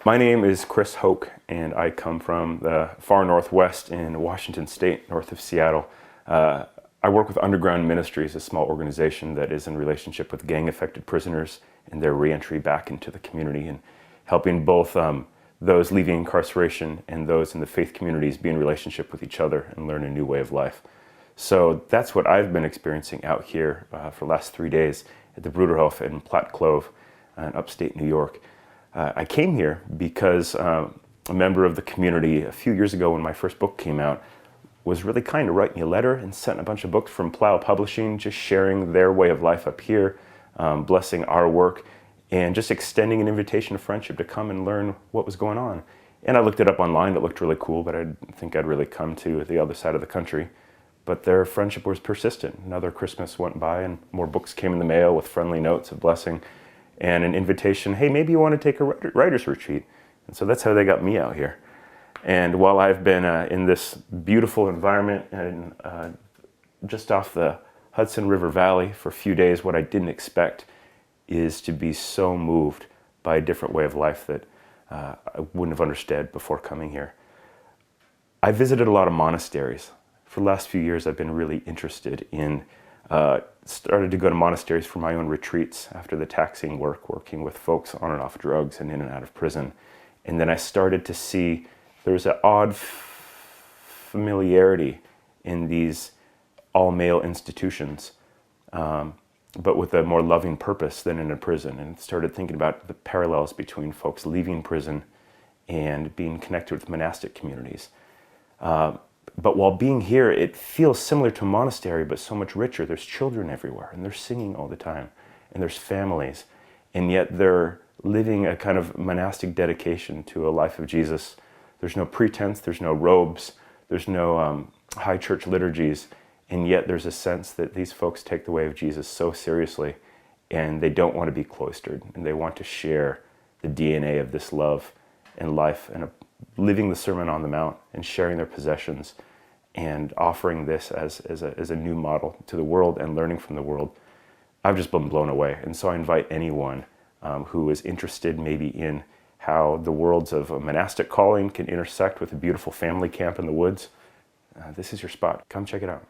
My name is Chris Hoke, and I come from the far northwest in Washington State, north of Seattle. I work with Underground Ministries, a small organization that is in relationship with gang-affected prisoners and their reentry back into the community, and helping both those leaving incarceration and those in the faith communities be in relationship with each other and learn a new way of life. So that's what I've been experiencing out here for the last 3 days at the Bruderhof in Platte Clove in upstate New York. I came here because a member of the community a few years ago when my first book came out was really kind to write me a letter and sent a bunch of books from Plow Publishing, just sharing their way of life up here, blessing our work, and just extending an invitation of friendship to come and learn what was going on. And I looked it up online. It looked really cool, but I didn't think I'd really come to the other side of the country. But their friendship was persistent. Another Christmas went by and more books came in the mail with friendly notes of blessing and an invitation, hey, maybe you want to take a writer's retreat. And so that's how they got me out here. And while I've been in this beautiful environment and just off the Hudson River Valley for a few days, what I didn't expect is to be so moved by a different way of life that I wouldn't have understood before coming here. I visited a lot of monasteries. For the last few years, I've been really interested in started to go to monasteries for my own retreats after the taxing work, working with folks on and off drugs and in and out of prison. And then I started to see there's an odd familiarity in these all-male institutions, but with a more loving purpose than in a prison. And started thinking about the parallels between folks leaving prison and being connected with monastic communities. But while being here, it feels similar to a monastery, but so much richer. There's children everywhere, and they're singing all the time, and there's families, and yet they're living a kind of monastic dedication to a life of Jesus. There's no pretense, there's no robes, there's no high church liturgies, and yet there's a sense that these folks take the way of Jesus so seriously, and they don't want to be cloistered, and they want to share the DNA of this love and life and living the Sermon on the Mount and sharing their possessions and offering this as a new model to the world and learning from the world. I've just been blown away. And so I invite anyone who is interested maybe in how the worlds of a monastic calling can intersect with a beautiful family camp in the woods. This is your spot. Come check it out.